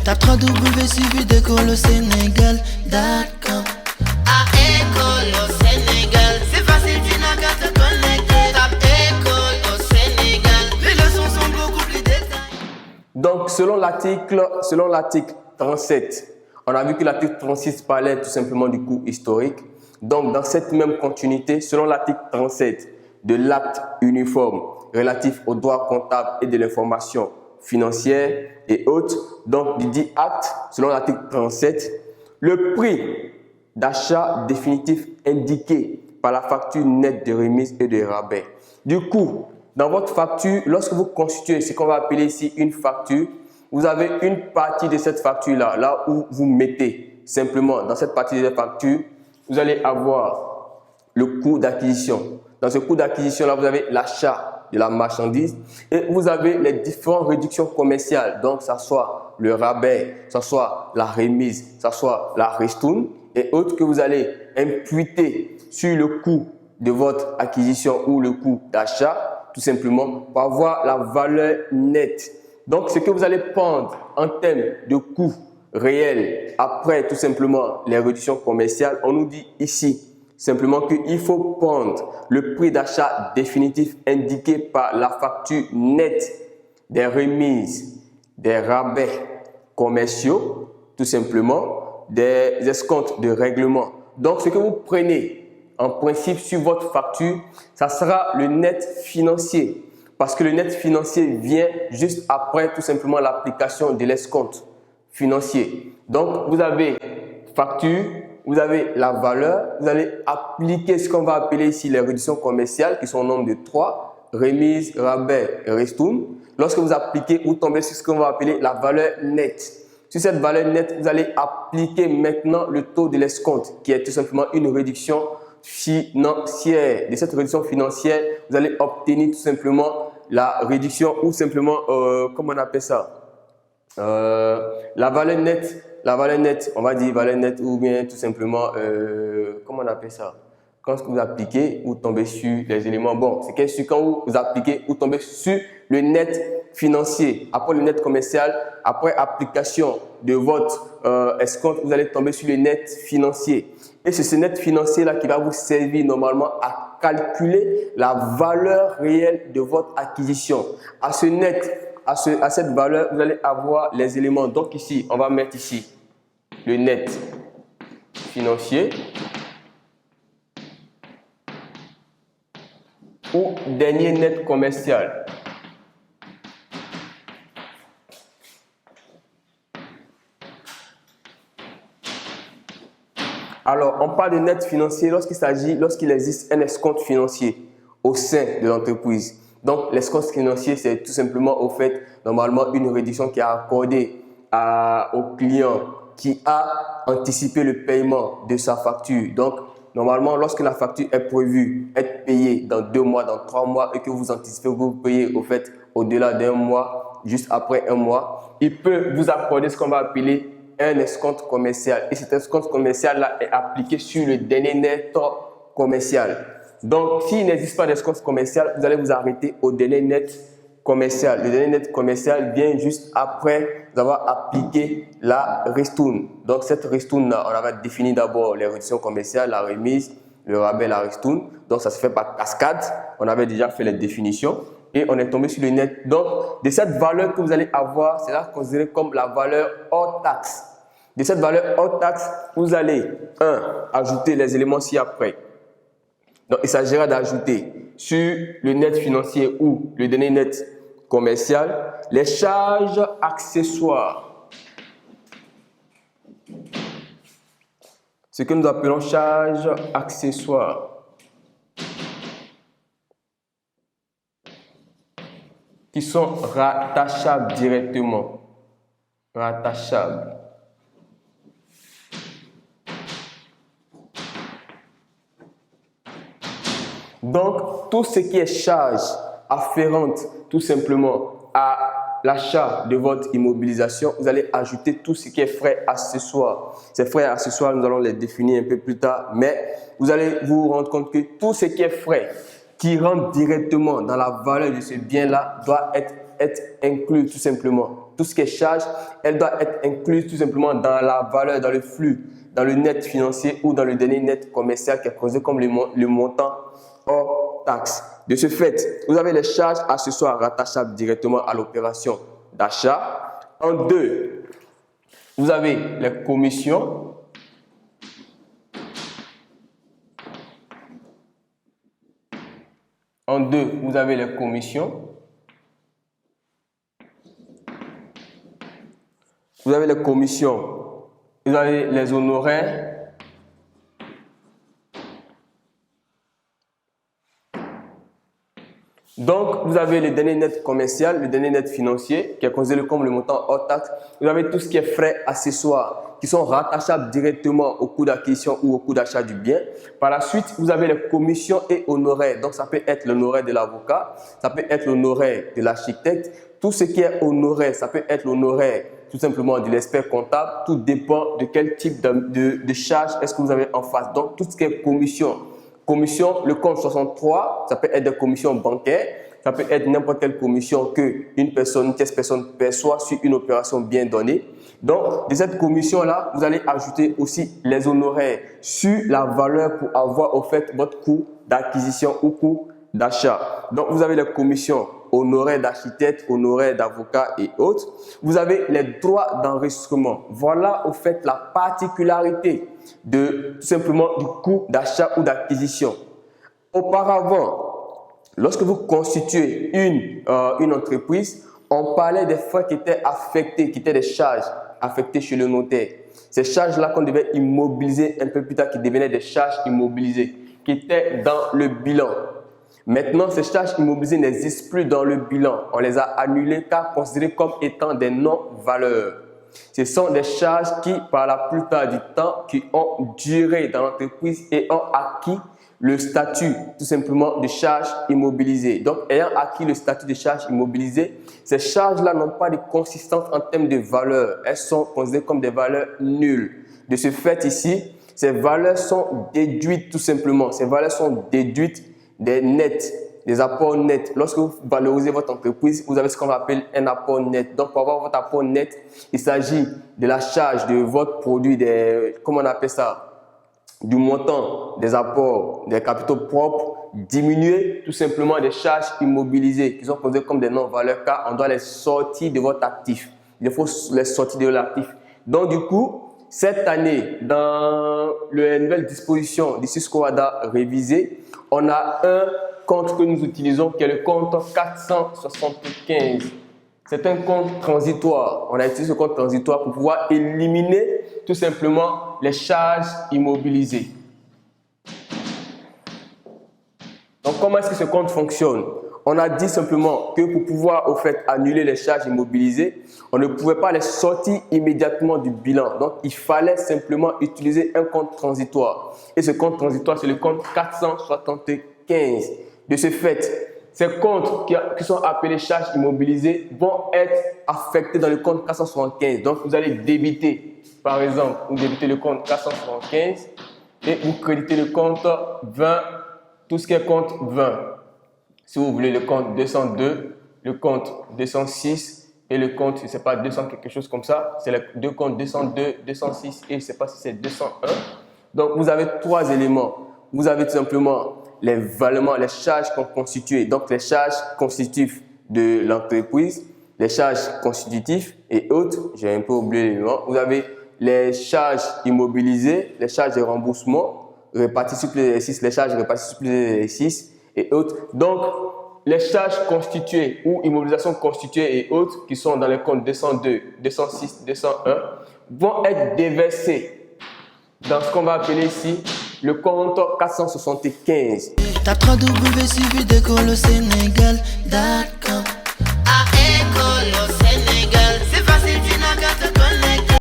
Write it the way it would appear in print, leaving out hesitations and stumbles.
Tape 3W suivi d'école au Sénégal.com. À école au Sénégal, c'est facile, tu n'as qu'à te connecter. Tape école au Sénégal, les leçons sont beaucoup plus détaillées. Donc, selon l'article 37, on a vu que l'article 36 parlait tout simplement du coût historique. Donc, dans cette même continuité, selon l'article 37 de l'acte uniforme relatif aux droits comptables et de l'information financière et autres, donc du dit acte, selon l'article 37, le prix d'achat définitif indiqué par la facture nette de remise et de rabais. Du coup, dans votre facture, lorsque vous constituez ce qu'on va appeler ici une facture, vous avez une partie de cette facture-là, là où vous mettez simplement dans cette partie de la facture, vous allez avoir le coût d'acquisition. Dans ce coût d'acquisition-là, vous avez l'achat de la marchandise et vous avez les différentes réductions commerciales. Donc, ça soit le rabais, ça soit la remise, ça soit la ristourne et autres que vous allez imputer sur le coût de votre acquisition ou le coût d'achat, tout simplement pour avoir la valeur nette. Donc, ce que vous allez prendre en termes de coût réel après tout simplement les réductions commerciales, on nous dit ici simplement qu'il faut prendre le prix d'achat définitif indiqué par la facture nette des remises, des rabais commerciaux, tout simplement des escomptes de règlement. Donc, ce que vous prenez en principe sur votre facture, ça sera le net financier. Parce que le net financier vient juste après tout simplement l'application de l'escompte financier. Donc, vous avez facture, vous avez la valeur, vous allez appliquer ce qu'on va appeler ici les réductions commerciales qui sont au nombre de 3, remise, rabais et ristourne. Lorsque vous appliquez, vous tombez sur ce qu'on va appeler la valeur nette. Sur cette valeur nette, vous allez appliquer maintenant le taux de l'escompte qui est tout simplement une réduction financière. De cette réduction financière, vous allez obtenir tout simplement la réduction ou simplement, comment on appelle ça? La valeur nette, on va dire valeur nette ou bien tout simplement, comment on appelle ça? Quand vous appliquez, vous tombez sur les éléments. Bon, c'est que quand vous appliquez, vous tombez sur le net financier. Après le net commercial, après application de votre escompte, vous allez tomber sur le net financier. Et c'est ce net financier-là qui va vous servir normalement à calculer la valeur réelle de votre acquisition. À ce net, à cette valeur, vous allez avoir les éléments. Donc ici, on va mettre ici le net financier ou dernier net commercial. Alors, on parle de net financier lorsqu'il existe un escompte financier au sein de l'entreprise. Donc, l'escompte financier, c'est tout simplement au fait, normalement, une réduction qui est accordée au client qui a anticipé le paiement de sa facture. Donc, normalement, lorsque la facture est prévue être payée dans 2 mois, dans 3 mois et que vous anticipez que vous payez au fait au-delà d'1 mois, juste après 1 mois, il peut vous accorder ce qu'on va appeler un escompte commercial. Et cet escompte commercial-là est appliqué sur le dernier net commercial. Donc, s'il n'existe pas d'escompte commercial, vous allez vous arrêter au dernier net commercial. Le dernier net commercial vient juste après avoir appliqué la ristourne. Donc, cette ristourne-là, on avait défini d'abord les réductions commerciales, la remise, le rabais, la ristourne. Donc, ça se fait par cascade. On avait déjà fait les définitions et on est tombé sur le net. Donc, de cette valeur que vous allez avoir, c'est là considéré comme la valeur hors taxe. De cette valeur hors taxe, vous allez, ajouter les éléments ci-après. Donc, il s'agira d'ajouter sur le net financier ou le dernier net commercial les charges accessoires. Ce que nous appelons charges accessoires. Qui sont rattachables directement. Rattachables. Donc, tout ce qui est charge afférente tout simplement à l'achat de votre immobilisation, vous allez ajouter tout ce qui est frais accessoires. Ces frais accessoires, nous allons les définir un peu plus tard, mais vous allez vous rendre compte que tout ce qui est frais qui rentre directement dans la valeur de ce bien-là doit être être inclus tout simplement. Tout ce qui est charge, elle doit être incluse tout simplement dans la valeur, dans le flux, dans le net financier ou dans le dernier net commercial qui est causé comme le montant hors taxe. De ce fait, vous avez les charges accessoires rattachables directement à l'opération d'achat. En deux, vous avez les commissions. En deux, vous avez les commissions. Vous avez les commissions. Vous avez les honoraires. Donc, vous avez le dernier net commercial, le dernier net financier, qui est considéré comme le montant hors taxe. Vous avez tout ce qui est frais accessoires, qui sont rattachables directement au coût d'acquisition ou au coût d'achat du bien. Par la suite, vous avez les commissions et honoraires. Donc, ça peut être l'honoraire de l'avocat, ça peut être l'honoraire de l'architecte. Tout ce qui est honoraire, ça peut être l'honoraire tout simplement de l'expert comptable. Tout dépend de quel type de charge est-ce que vous avez en face. Donc, tout ce qui est commission. Commission, le compte 63, ça peut être des commissions bancaires, ça peut être n'importe quelle commission qu'une personne, une tierce personne perçoit sur une opération bien donnée. Donc, de cette commission-là, vous allez ajouter aussi les honoraires sur la valeur pour avoir au fait votre coût d'acquisition ou coût d'achat. Donc, vous avez les commissions honoraires d'architecte, honoraires d'avocat et autres. Vous avez les droits d'enregistrement. Voilà au fait la particularité de tout simplement du coût d'achat ou d'acquisition. Auparavant, lorsque vous constituez une entreprise, on parlait des frais qui étaient affectés, qui étaient des charges affectées chez le notaire. Ces charges-là qu'on devait immobiliser un peu plus tard, qui devenaient des charges immobilisées, qui étaient dans le bilan. Maintenant, ces charges immobilisées n'existent plus dans le bilan. On les a annulées car considérées comme étant des non-valeurs. Ce sont des charges qui, par la plupart du temps, qui ont duré dans l'entreprise et ont acquis le statut tout simplement de charges immobilisées. Donc, ayant acquis le statut de charges immobilisées, ces charges-là n'ont pas de consistance en termes de valeur. Elles sont considérées comme des valeurs nulles. De ce fait ici, ces valeurs sont déduites tout simplement. Ces valeurs sont déduites des nets, des apports nets. Lorsque vous valorisez votre entreprise, vous avez ce qu'on appelle un apport net. Donc, pour avoir votre apport net, il s'agit de la charge de votre produit, comment on appelle ça, du montant des apports, des capitaux propres, diminuer tout simplement des charges immobilisées qui sont considérées comme des non-valeurs car on doit les sortir de votre actif. Il faut les sortir de l'actif. Donc, du coup, cette année, dans la nouvelle disposition du SISCOADA révisée, on a un compte que nous utilisons qui est le compte 475. C'est un compte transitoire. On a utilisé ce compte transitoire pour pouvoir éliminer tout simplement les charges immobilisées. Donc, comment est-ce que ce compte fonctionne? On a dit simplement que pour pouvoir au fait annuler les charges immobilisées, on ne pouvait pas les sortir immédiatement du bilan. Donc, il fallait simplement utiliser un compte transitoire. Et ce compte transitoire, c'est le compte 475. De ce fait, ces comptes qui sont appelés charges immobilisées vont être affectés dans le compte 475. Donc, vous allez débiter, par exemple, vous débitez le compte 475 et vous créditez le compte 20, tout ce qui est compte 20. Si vous voulez le compte 202, le compte 206 et le compte, je ne sais pas, 200 quelque chose comme ça, c'est les deux comptes 202, 206 et je ne sais pas si c'est 201. Donc, vous avez trois éléments. Vous avez tout simplement les charges constituées, donc les charges constitutives de l'entreprise, les charges constitutives et autres, j'ai un peu oublié l'élément. Vous avez les charges immobilisées, les charges de remboursement réparties sur plusieurs exercices, les charges réparties sur plusieurs exercices et autres. Donc, les charges constituées ou immobilisations constituées et autres qui sont dans les comptes 202, 206, 201 vont être déversées dans ce qu'on va appeler ici le compte 475. Tape www.suividecolosénégal.com. À École